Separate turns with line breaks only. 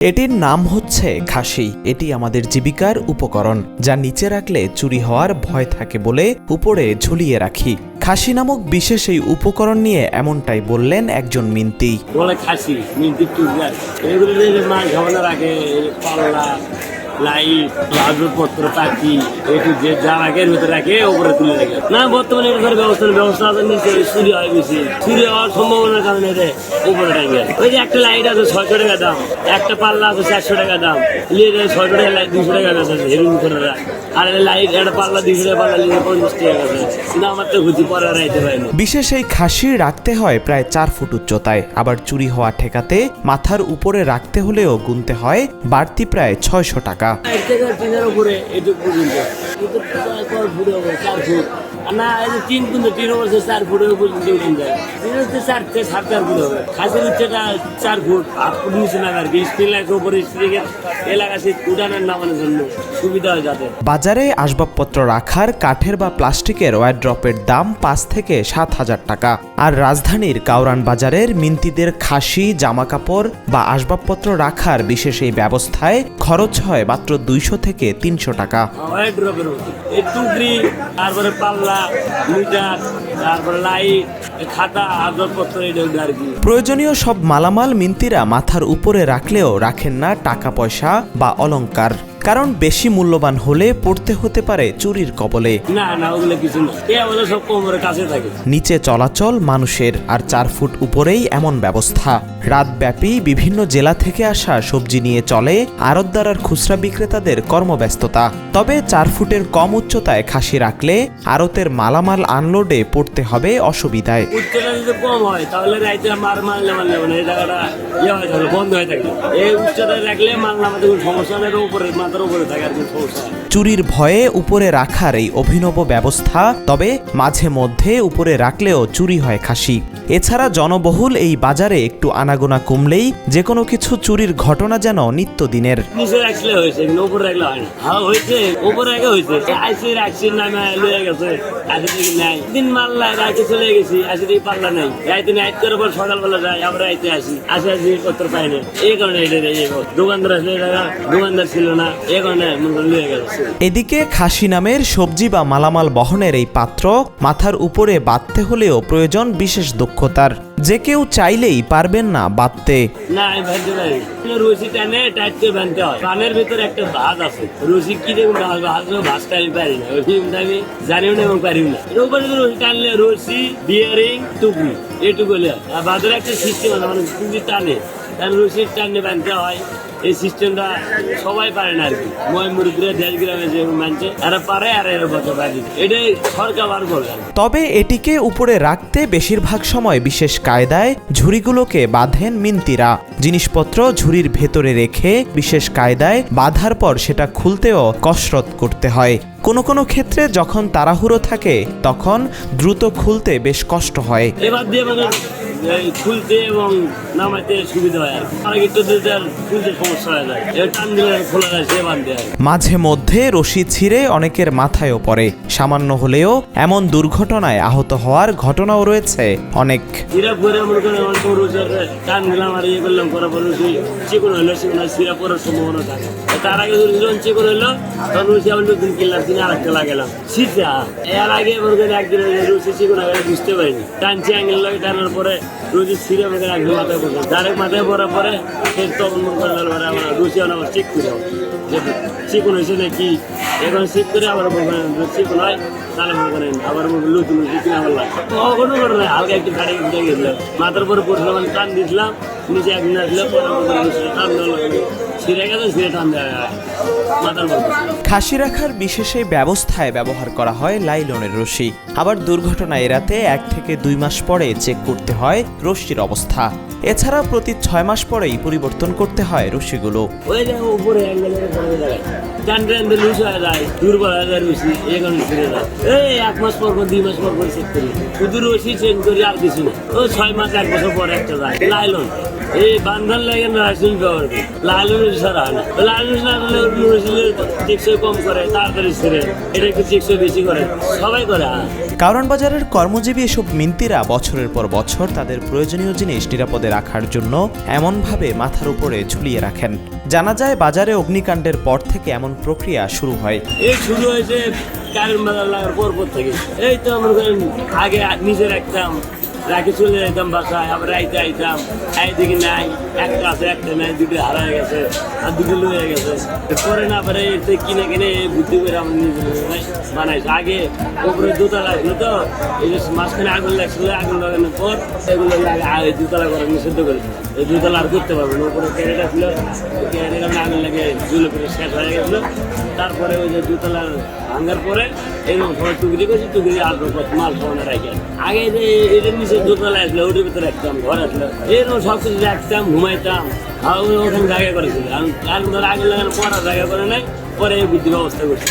এটির নাম হচ্ছে খাসি। এটি আমাদের জীবিকার উপকরণ, যা নিচে রাখলে চুরি হওয়ার ভয় থাকে বলে উপরে ঝুলিয়ে রাখি। খাসি নামক বিশেষ এই উপকরণ নিয়ে এমনটাই বললেন একজন মিন্তি।
বলে খাসি মিন্তি টুকরার এগুলো মাছ খাওয়ানোর আগে পাল্লা লাইট আসবাবপত্র তাকি একটু যে যা রাখে ভেতরে রাখে ওপরে তুলে রাখে না। বর্তমানে এটার ব্যবস্থা আছে, নিচে চুরি হয় বেশি, চুরি হওয়ার সম্ভাবনার কারণে এটা উপরে টাঙ্গে। ওই যে একটা লাইট আছে 600 টাকা দাম, একটা পাল্লা আছে 400 টাকা দাম, লিয়ে 600 টাকা লাইট 200 টাকা আছে হেরুন করে রাখ। আর লাইট একটা পাল্লা 200 টাকা পাল্লা লিয়ে 50 টাকা আছে, কিন্তু আমার তো ঘুচি পরে রাইতে পারেনি।
বিশেষ এই খাসি রাখতে হয় প্রায় 4 ফুট উচ্চতায়। আবার চুরি হওয়া ঠেকাতে মাথার উপরে রাখতে হলেও গুনতে হয় বাড়তি প্রায় 600 টাকা।
উপরে এটুকু পর্যন্ত 4 ফুট না, 3 ফুট 3 বছর 4 ফুটের পর্যন্ত যায়। 4.5 ফুট হবে। খাসির উচ্চতা 4 ফুট 8 ফুট নিচে না আর কি। স্টিল উপরে স্টিলের এলাকা শীত উঠানের নামানোর জন্য সুবিধা হয় যাতে।
বাজারে আসবাবপত্র রাখার কাঠের বা প্লাস্টিকের ওয়ারড্রপের দাম 5 থেকে 7,000 টাকা। আর রাজধানীর কাউরান বাজারের মিন্তিদের খাসি, জামাকাপড় বা আসবাবপত্র রাখার বিশেষ এই ব্যবস্থায় খরচ হয় মাত্র 200 থেকে 300 টাকা।
ওয়ারড্রপের এই টুকরি, তারপরে পাল্লা, মিটার, তারপরে লাইট, খাতা, আসবাবপত্র এটা আর কি।
প্রয়োজনীয় সব মালামাল মিন্তিরা মাথার উপরে রাখলেও রাখেন না টাকা পয়সা বা অলংকার, কারণ বেশি মূল্যবান হলে পড়তে হতে পারে চুরির কবলে।
না না, ওগুলো কিছু না, এগুলো সব কোমরের কাছে থাকে।
নিচে চলাচল মানুষের, আর 4 ফুট উপরেই এমন ব্যবস্থা। রাতব্যাপী বিভিন্ন জেলা থেকে আসা সবজি নিয়ে চলে আড়তদার আর খুচরা বিক্রেতাদের কর্মব্যস্ততা। তবে 4 ফুটের কম উচ্চতায় খাসি রাখলে আড়তের মালামাল আনলোডে পড়তে হবে অসুবিধায়।
উচ্চতা যদি কম হয় তাহলে রাইতে মারলে মানে এই জায়গাটা বন্ধ হয়ে থাকে। এই উচ্চতায় রাখলে মাল নামাতে কোনো সমস্যা নেই, উপরে মাথার উপরে থাকে আর কোনো সমস্যা।
চুরির ভয়ে উপরে রাখার এই অভিনব ব্যবস্থা, তবে মাঝে মধ্যে উপরে রাখলেও চুরি হয় খাসি। এছাড়া জনবহুল এই বাজারে একটু আনাগোনা কমলেই যে কোনো কিছু চুরির ঘটনা যেন নিত্যদিনের।
নিচে রাখলে হয়েছে, কিন্তু উপরে রাখলে হয় না। হ্যাঁ হয়েছে, উপরে রাখা হয়েছে। রাখছি নামে লয়ে গেছে, আসে দেখি নাই। দিন মারলা রাইতে চলে গেছি, আসে দেখি পাল্লা নাই। রাইতে নাইট করে পর সকালবেলা যাই, আবার রাইতে আসি জিনিসপত্র পাই না। এই কারণে এটা দোকানদার আসলে দোকানদার ছিল না, এই কারণে লয়ে গেছে।
এদিকে খাসি নামের সবজি বা মালামাল বহনের এই পাত্র মাথার উপরে বাঁধতে হলেও প্রয়োজন বিশেষ দক্ষতার। যে কেউ চাইলেই পারবেন না বাঁধতে।
না আমি ভাবতে পারি, রশি টানে টাইট করে বাঁধতে হয়। কানের ভিতরে একটা ভাঁজ আছে, রশি কি দেখুন ভাঁজটা আমি পারি না, আমি জানিও না এবং পারিও না। এর উপরে রশি টানলে রশি, বিয়ারিং, টুকরি এটুকু হলে হয়। আর বাজারে একটা সিস্টেম আছে, মানে টুকরি টানে কারণ রশির টানে বাঁধতে হয়। এই সিস্টেমটা সবাই পারে না আর কি। ময়মুরপুরে 1.5 গ্রামে যে মানছে এরা পারে, আর এর বছর বাকি এটাই সরকার বার করবে। তবে
এটিকে উপরে রাখতে বেশিরভাগ সময় বিশেষ কায়দায় ঝুড়িগুলোকে বাঁধেন মিন্তিরা। জিনিসপত্র ঝুড়ির ভেতরে রেখে বিশেষ কায়দায় বাঁধার পর সেটা খুলতেও কসরত করতে হয়। কোনো কোনো ক্ষেত্রে যখন তাড়াহুড়ো থাকে তখন দ্রুত খুলতে বেশ কষ্ট হয়।
এবার দিয়ে মানে খুলতে এবং নামাইতে সুবিধা হয় আর আগে তো খুলতে সমস্যা হয়ে যায়, টান দিলে খোলা যায়, সে বাঁধতে হয়।
মাঝে মধ্যে রশি ছিঁড়ে অনেকের মাথায়ও পড়ে। সামান্য হলেও এমন দুর্ঘটনায় আহত হওয়ার ঘটনাও রয়েছে অনেক।
সিরা পরে মনে করেন টান দিলাম আর ইয়ে করলাম, করার পর রশি চিকন হইলো, সেগুলো সিরা পড়ার সম্ভাবনা থাকে। তার আগে যখন চিকন হইলো তখন রশি আবার নতুন কিনলাম, কিনে আরেকটা লাগালাম শীতে। এর আগে মনে করেন একদিন রশি চিকন হয়ে বুঝতে পারিনি, টানছি অ্যাঙ্গেল লাগে, টানার পরে রশি ছিঁড়ে মনে করেন একদম মাথায় পড়ছে। ডাইরেক্ট মাথায় পড়ার পরে তখন মনে করেন আমার রশি আমার চেক করে চিকন হয়েছে নাকি, এখন চেক করে আবার চিকন হয়, তাহলে মনে করেন আবার নতুন রশি কিনে আবার লাগে। কোনো করে না, হালকা একটু গাড়ি উঠে গেছিলাম, মাথার পরে পড়ছিলাম, আমি টান দিয়েছিলাম, নিচে একদিন আসলে টান দেওয়া লাগে, ছিঁড়ে গেছে, ছিঁড়ে টান দেওয়া হয় মাথার মধ্যে।
খাসি রাখার বিশেষ এই ব্যবস্থায় ব্যবহার করা হয় লাইলনের রশি। আবার দুর্ঘটনা এড়াতে 1 থেকে 2 মাস পরে চেক করতে হয় রশির অবস্থা। এছাড়া প্রতি 6 মাস পরেই পরিবর্তন করতে হয় রশিগুলো।
ওই যে উপরে টান লুজ হয়ে যায়, দুর্বল হয়ে যায় রশি, এখন ছিঁড়ে যায়। এই 1 মাস পর 2 মাস পর চেক করি, শুধু রশি চেঞ্জ করি আর কিছু না। ও 6 মাস 1 বছর পরে একটা যায় লাইলন। এই বান্ধার লাগে না রাসুল ব্যবহার করে লালুর সারা হয় না লালুর না হলে টেকসই কম করে তাড়াতাড়ি ছেড়ে এটা একটু টেকসই বেশি করে সবাই করে।
কারওয়ান বাজারের কর্মজীবী এসব মিন্তিরা বছরের পর বছর তাদের প্রয়োজনীয় জিনিস নিরাপদে রাখার জন্য এমনভাবে মাথার উপরে ঝুলিয়ে রাখেন। জানা যায় বাজারে অগ্নিকাণ্ডের পর থেকে এমন প্রক্রিয়া শুরু হয়।
এই শুরু হয়েছে কারওয়ান বাজার লাগার পর থেকে। এই তো মনে করেন আগে নিজে রাখতাম, রাখি চলে যেতাম বাসায়, আবার রাইতে আইতাম, দেখি নাই একটা আছে একটা নাই, দুটো হারায় গেছে আর দুটো লয়ে গেছে। পরে না পারে কিনে কিনে বুদ্ধি করে আমার নিজে বানাইছে। আগে ওপরে দোতলা ছিল তো, এই যে মাঝখানে আগুন লাগছিল, আগুন লাগানোর পর এগুলো দোতলা করে নিষিদ্ধ করেছে। এই দোতলা আর করতে পারবে না। ওপরে ক্যারেটা ছিল, ক্যারেটা আগুন লাগে জুলে করে শেষ হয়ে গেছিল। তারপরে ওই যে দোতলার ভাঙার পরে এরকম সবাই টুকরি করছি, টুকরি আর মাল খাওয়ানো রাখে। আগে যে এটার নিচে দোতলা আসলো, ওটির ভিতরে রাখতাম, ঘর আসলো, এরকম সব কিছু রাখতাম, ঘুমাইতাম। আর ওখানে জায়গা করেছিল, আর আগুন লাগানোর পর আর জায়গা করে নাই, পরে এই বুদ্ধি ব্যবস্থা করছি।